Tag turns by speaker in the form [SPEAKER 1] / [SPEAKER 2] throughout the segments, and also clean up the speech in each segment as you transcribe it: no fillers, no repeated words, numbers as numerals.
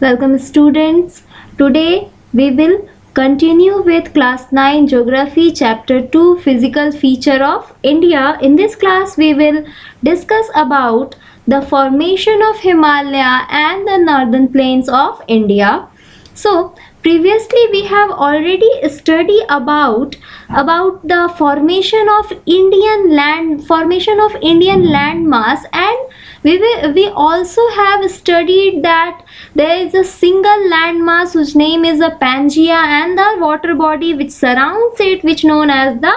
[SPEAKER 1] Welcome students. Today we will continue with class 9 geography chapter 2 physical feature of India. In this class we will discuss about the formation of Himalaya and the northern plains of India. So previously we have already studied about the formation of Indian landmass, and we also have studied that there is a single landmass whose name is a Pangaea and the water body which surrounds it which known as the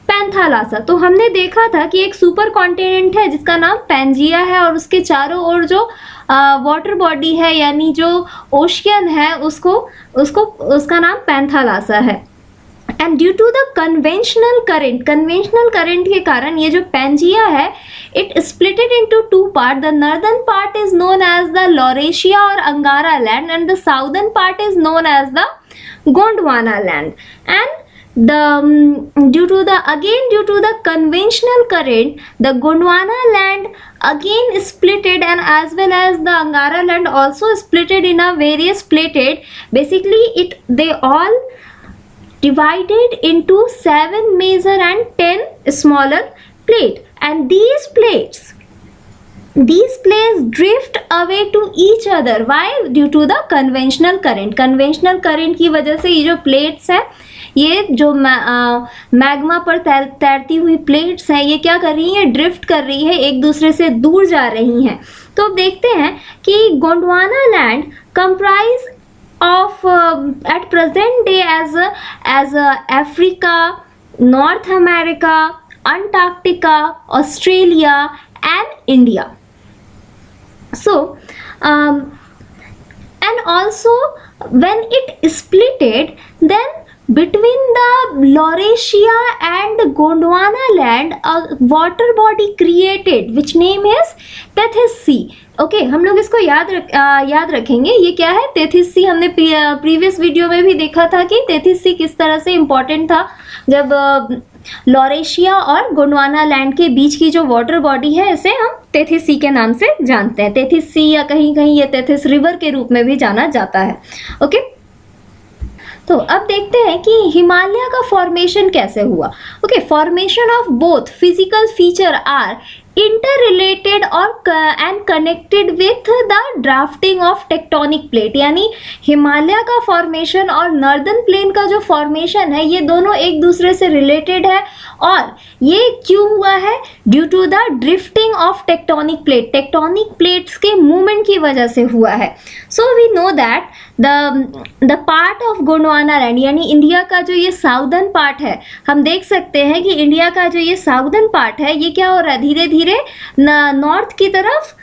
[SPEAKER 1] Panthalassa. तो हमने देखा था कि एक super continent है जिसका नाम Pangaea है और उसके चारों ओर जो वाटर बॉडी है यानी जो ओशियन है उसका नाम पैंथालासा है। And due to the conventional current के कारण ये जो पैंजिया है it splitted into two part. The northern part is known as the Laurasia और Angara land and the southern part is known as the Gondwana land. And due to the conventional current, the Gondwana land again splitted, and as well as the Angara land also splitted in a various plated. Basically they all divided into 7 major and 10 smaller plate, and these plates drift away to each other. Why? Due to the conventional current की वजह से ये जो plates है, ये जो magma पर तैरती हुई प्लेट्स हैं, ये क्या कर रही हैं? ड्रिफ्ट कर रही है, एक दूसरे से दूर जा रही हैं। तो अब देखते हैं कि Gondwana land comprise of at present day as Africa, North America, Antarctica, Australia and India. So and also when it splitted, then between the Laurasia and Gondwana land a water body created which name is Tethys Sea. Okay हम लोग इसको याद रखेंगे। ये क्या है? तेथिस सी। हमने previous video में भी देखा था कि तेथिस सी किस तरह से इम्पोर्टेंट था जब लॉरेशिया और गोंडवाना लैंड के बीच की जो वाटर बॉडी है इसे हम तेथिस सी के नाम से जानते हैं। तेथिस सी या कहीं कहीं ये तेथिस रिवर के रूप में भी जाना जाता है। ओके तो अब देखते हैं कि हिमालय का फॉर्मेशन कैसे हुआ। Okay formation of both physical feature are interrelated और and connected with the drafting of tectonic plate. यानी हिमालय का फॉर्मेशन और नॉर्दर्न प्लेन का जो फॉर्मेशन है ये दोनों एक दूसरे से रिलेटेड है। और ये क्यों हुआ है? Due to the drifting of tectonic plates के मूवमेंट की वजह से हुआ है। So we know that the part of Gondwana land यानी इंडिया का जो ये साउदर्न पार्ट है, हम देख सकते हैं कि इंडिया का जो ये साउदर्न पार्ट है ये क्या हो रहा है? धीरे धीरे नॉर्थ की तरफ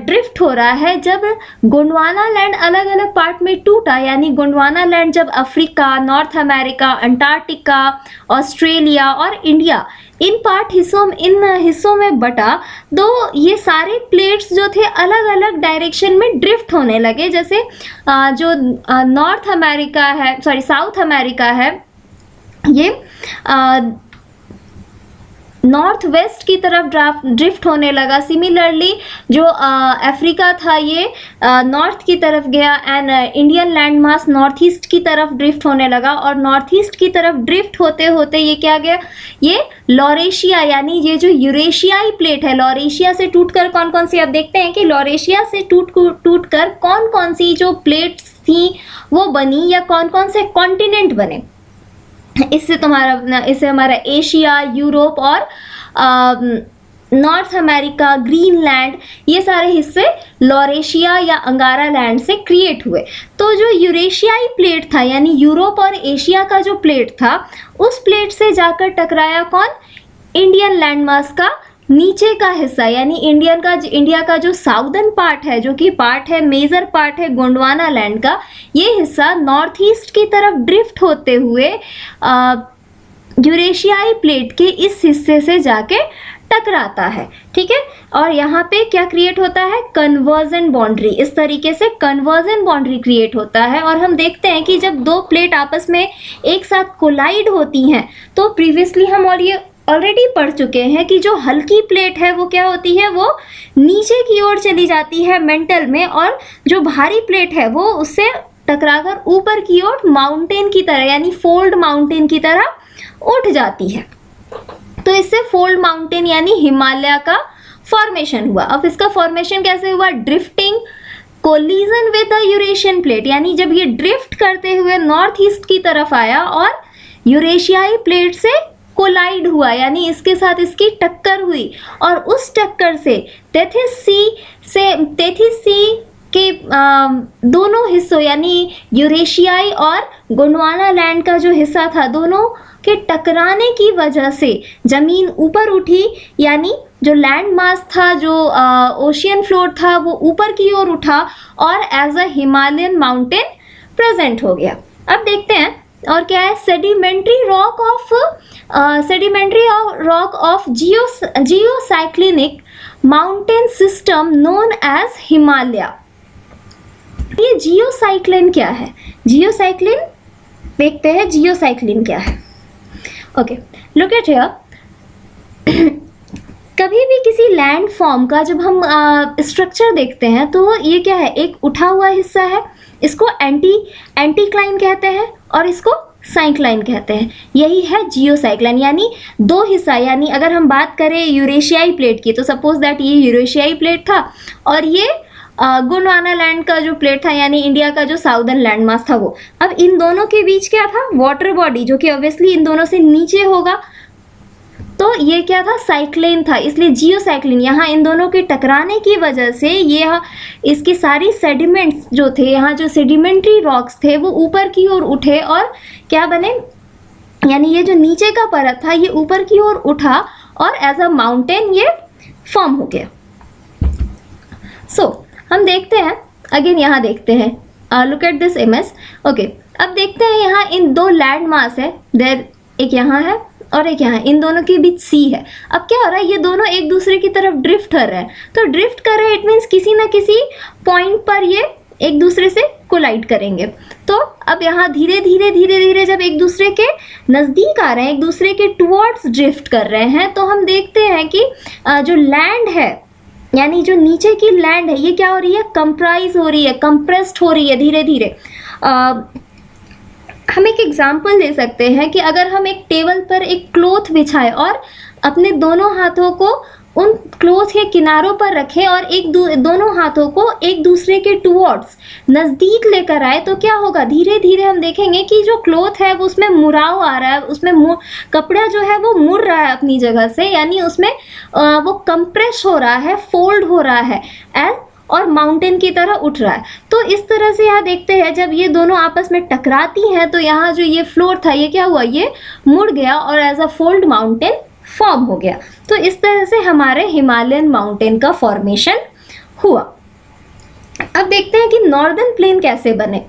[SPEAKER 1] ड्रिफ्ट हो रहा है। जब गोंडवाना लैंड अलग अलग पार्ट में टूटा यानी गोंडवाना लैंड जब Africa, North America, Antarctica, Australia और इंडिया इन हिस्सों में बटा, तो ये सारे प्लेट्स जो थे अलग अलग डायरेक्शन में ड्रिफ्ट होने लगे। जैसे जो साउथ अमेरिका है ये नॉर्थ वेस्ट की तरफ ड्रिफ्ट होने लगा। सिमिलरली जो अफ्रीका था ये नॉर्थ की तरफ गया and Indian land mass north east की तरफ ड्रिफ्ट होने लगा। और नॉर्थ ईस्ट की तरफ ड्रिफ्ट होते होते ये क्या गया? ये लॉरेशिया यानी ये जो यूरेशियाई प्लेट है, लॉरेशिया से टूटकर कौन कौन सी, अब देखते हैं कि लॉरेशिया से टूटकर कौन कौन सी जो प्लेट्स थी वो बनी या कौन कौन से कॉन्टिनेंट बने। इससे हमारा एशिया, यूरोप और नॉर्थ अमेरिका, ग्रीनलैंड ये सारे हिस्से लॉरेशिया या अंगारा लैंड से क्रिएट हुए। तो जो यूरेशियाई प्लेट था यानी यूरोप और एशिया का जो प्लेट था उस प्लेट से जाकर टकराया कौन? इंडियन लैंडमास का नीचे का हिस्सा यानी इंडिया का जो साउदर्न पार्ट है, जो कि मेजर पार्ट है गोंडवाना लैंड का, ये हिस्सा नॉर्थ ईस्ट की तरफ ड्रिफ्ट होते हुए यूरेशियाई प्लेट के इस हिस्से से जाके टकराता है। ठीक है, और यहाँ पे क्या क्रिएट होता है? Conversion boundary. इस तरीके से कन्वर्जन बाउंड्री क्रिएट होता है। और हम देखते हैं कि जब दो प्लेट आपस में एक साथ कोलाइड होती हैं तो प्रीवियसली हम और ये ऑलरेडी पढ़ चुके हैं कि जो हल्की प्लेट है वो क्या होती है, वो नीचे की ओर चली जाती है मेंटल में, और जो भारी प्लेट है वो उससे टकराकर ऊपर की ओर माउंटेन की तरह यानी फोल्ड माउंटेन की तरह उठ जाती है। तो इससे फोल्ड माउंटेन यानी हिमालय का फॉर्मेशन हुआ। अब इसका फॉर्मेशन कैसे हुआ, drifting collision with the Eurasian plate, यानी जब ये ड्रिफ्ट करते हुए नॉर्थ ईस्ट की तरफ आया और यूरेशियाई प्लेट से कोलाइड हुआ, यानी इसके साथ इसकी टक्कर हुई, और उस टक्कर से तेथिस सी के दोनों हिस्सों यानी यूरेशियाई और गोंडवाना लैंड का जो हिस्सा था, दोनों के टकराने की वजह से जमीन ऊपर उठी, यानी जो लैंड मास था, जो ओशियन फ्लोर था, वो ऊपर की ओर उठा और as a Himalayan mountain present हो गया। अब देखते हैं और क्या है, sedimentary rock of geosynclinic mountain system known as Himalaya. ये जियोसाइक्लिन क्या है, जियोसाइक्लिन देखते हैं जियोसाइक्लिन क्या है। Okay, look at here. कभी भी किसी लैंड फॉर्म का जब हम स्ट्रक्चर देखते हैं तो ये क्या है, एक उठा हुआ हिस्सा है, इसको एंटीक्लाइन कहते हैं और इसको साइक्लाइन कहते हैं। यही है जियोसाइक्लाइन, यानी दो हिस्सा, यानी अगर हम बात करें यूरेशियाई प्लेट की तो सपोज दैट ये यूरेशियाई प्लेट था और ये गोंडवाना लैंड का जो प्लेट था यानी इंडिया का जो साउदर्न लैंड मास था वो। अब इन दोनों के बीच क्या था, वाटर बॉडी, जो कि ऑब्वियसली इन दोनों से नीचे होगा, तो ये क्या था, साइक्लिन था, इसलिए जियोसाइक्लिन। यहाँ इन दोनों के टकराने की वजह से ये इसकी सारी सेडिमेंट्स जो थे, यहाँ जो सेडिमेंट्री रॉक्स थे वो ऊपर की ओर उठे और क्या बने, यानी ये जो नीचे का परत था ये ऊपर की ओर उठा और एज अ माउंटेन ये फॉर्म हो गया। सो हम देखते हैं अगेन, यहाँ देखते हैं, look at this image. Okay, अब देखते हैं यहाँ इन दो लैंड मास है, देयर एक यहाँ है और एक यहाँ, इन दोनों के बीच सी है। अब क्या हो रहा है, ये दोनों एक दूसरे की तरफ ड्रिफ्ट कर रहे हैं, तो ड्रिफ्ट कर रहे हैं इट मीन्स किसी ना किसी पॉइंट पर ये एक दूसरे से कोलाइड करेंगे। तो अब यहाँ धीरे धीरे जब एक दूसरे के नज़दीक आ रहे हैं, एक दूसरे के टुवर्ड्स ड्रिफ्ट कर रहे हैं, तो हम देखते हैं कि जो लैंड है यानी जो नीचे की लैंड है ये क्या हो रही है, कंप्राइज हो रही है, कंप्रेस्ड हो रही है धीरे धीरे। हम एक एग्जाम्पल दे सकते हैं कि अगर हम एक टेबल पर एक क्लॉथ बिछाएं और अपने दोनों हाथों को उन क्लॉथ के किनारों पर रखें और दोनों हाथों को एक दूसरे के टुवर्ड्स नज़दीक लेकर आए, तो क्या होगा, धीरे धीरे हम देखेंगे कि जो क्लॉथ है वो उसमें मुड़ाव आ रहा है, उसमें कपड़ा जो है वो मुड़ रहा है अपनी जगह से, यानी उसमें वो कंप्रेस हो रहा है, फोल्ड हो रहा है और माउंटेन की तरह उठ रहा है। तो इस तरह से यहाँ देखते हैं जब ये दोनों आपस में टकराती हैं तो यहाँ जो ये फ्लोर था ये क्या हुआ, ये मुड़ गया और as a fold mountain form हो गया। तो इस तरह से हमारे हिमालयन माउंटेन का फॉर्मेशन हुआ। अब देखते हैं कि नॉर्दर्न प्लेन कैसे बने।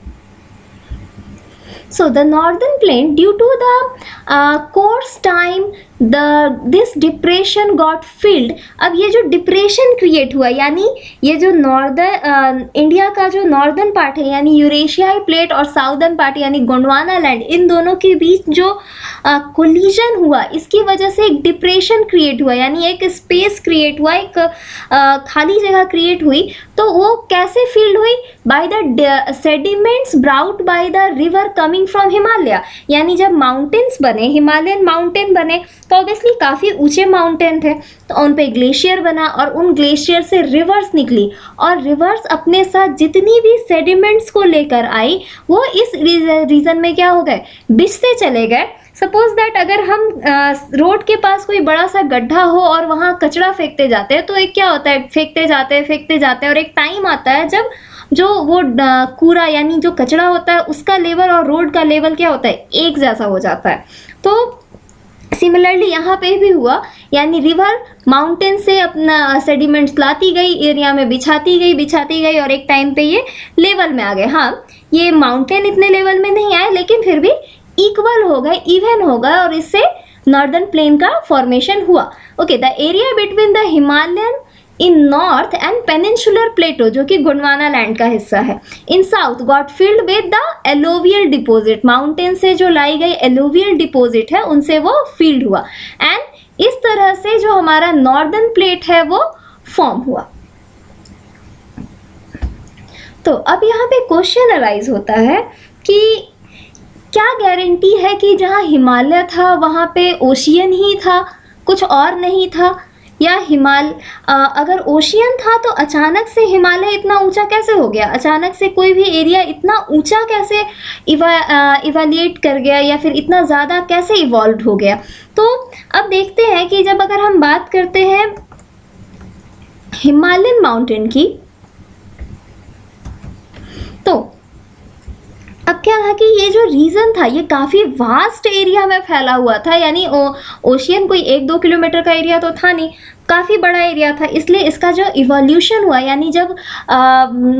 [SPEAKER 1] So the northern plain, due to the course time, this depression got filled। अब ये जो डिप्रेशन क्रिएट हुआ, यानी ये जो इंडिया का जो नॉर्दर्न पार्ट है यानी यूरेशियाई प्लेट और साउदर्न पार्ट यानी गोंडवाना लैंड, इन दोनों के बीच जो कोलिजन हुआ, इसकी वजह से एक डिप्रेशन क्रिएट हुआ, यानी एक स्पेस क्रिएट हुआ, एक खाली जगह क्रिएट हुई। तो वो कैसे फील्ड हुई, by the sediments brought by the river coming from Himalaya. यानी जब माउंटेन्स बने, हिमालयन माउंटेन बने, तो ऑब्वियसली काफ़ी ऊंचे माउंटेन थे, तो उन पे ग्लेशियर बना और उन ग्लेशियर से रिवर्स निकली और रिवर्स अपने साथ जितनी भी सेडिमेंट्स को लेकर आई वो इस रीजन में क्या हो गए, बिछते चले गए। सपोज दैट अगर हम रोड के पास कोई बड़ा सा गड्ढा हो और वहाँ कचरा फेंकते जाते हैं तो एक क्या होता है, फेंकते जाते हैं और एक टाइम आता है जब जो वो कूड़ा यानी जो कचरा होता है उसका लेवल और रोड का लेवल क्या होता है, एक जैसा हो जाता है। तो सिमिलरली यहाँ पे भी हुआ, यानी रिवर माउंटेन से अपना सेडिमेंट्स लाती गई, एरिया में बिछाती गई और एक टाइम पे ये लेवल में आ गए। हाँ, ये माउंटेन इतने लेवल में नहीं आए लेकिन फिर भी इक्वल हो गए, इवन हो गए और इससे नॉर्दर्न प्लेन का फॉर्मेशन हुआ। Okay, the area between the Himalayan in north and peninsular plateau, जो कि गोंडवाना लैंड का हिस्सा है, in south got filled with the alluvial deposit. Mountain से जो लाई गई एलोवियल डिपोजिट है उनसे वो फील्ड हुआ। एंड इस तरह से जो हमारा नॉर्दर्न प्लेट है वो फॉर्म हुआ। तो अब यहाँ पे क्वेश्चन अराइज होता है कि क्या गारंटी है कि जहाँ हिमालय था वहाँ पे ओशियन ही था, कुछ और नहीं था, या अगर ओशियन था तो अचानक से हिमालय इतना ऊंचा कैसे हो गया, अचानक से कोई भी एरिया इतना ऊंचा कैसे इवैल्यूएट कर गया, या फिर इतना ज़्यादा कैसे इवॉल्व हो गया। तो अब देखते हैं कि जब अगर हम बात करते हैं हिमालयन माउंटेन की, तो अब क्या था कि ये जो रीजन था ये काफी वास्ट एरिया में फैला हुआ था, यानी ओशियन कोई 1-2 किलोमीटर का एरिया तो था नहीं, काफ़ी बड़ा एरिया था। इसलिए इसका जो इवोल्यूशन हुआ, यानी जब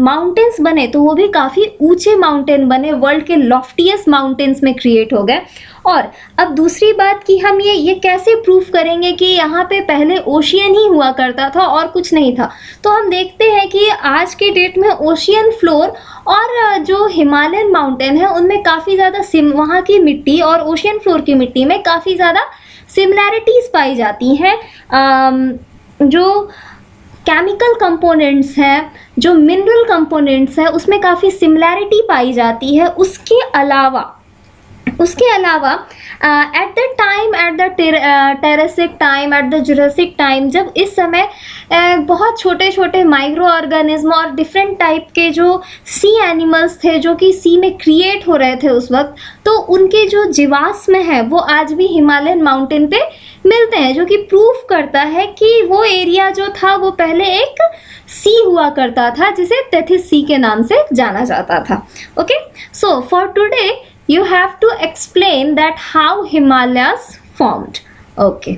[SPEAKER 1] माउंटेन्स बने तो वो भी काफ़ी ऊंचे माउंटेन बने, वर्ल्ड के लॉफ्टीएस्ट माउंटेन्स में क्रिएट हो गए। और अब दूसरी बात कि हम ये कैसे प्रूफ करेंगे कि यहाँ पे पहले ओशियन ही हुआ करता था और कुछ नहीं था। तो हम देखते हैं कि आज के डेट में ओशियन फ्लोर और जो हिमालयन माउंटेन है उनमें काफ़ी ज़्यादा वहाँ की मिट्टी और ओशियन फ्लोर की मिट्टी में काफ़ी ज़्यादा सिमिलैरिटीज़ पाई जाती हैं। जो केमिकल कंपोनेंट्स हैं, जो मिनरल कंपोनेंट्स हैं, उसमें काफ़ी सिमिलैरिटी पाई जाती है। उसके अलावा at the time, at the Triassic time, at the Jurassic time, जब इस समय बहुत छोटे छोटे माइक्रो ऑर्गेनिज्म और डिफरेंट टाइप के जो सी एनिमल्स थे जो कि सी में क्रिएट हो रहे थे उस वक्त, तो उनके जो जीवाश्म है वो आज भी हिमालयन माउंटेन पे मिलते हैं, जो कि प्रूफ करता है कि वो एरिया जो था वो पहले एक सी हुआ करता था जिसे तेथिस सी के नाम से जाना जाता था। Okay, so for today you have to explain that how Himalayas formed. Okay.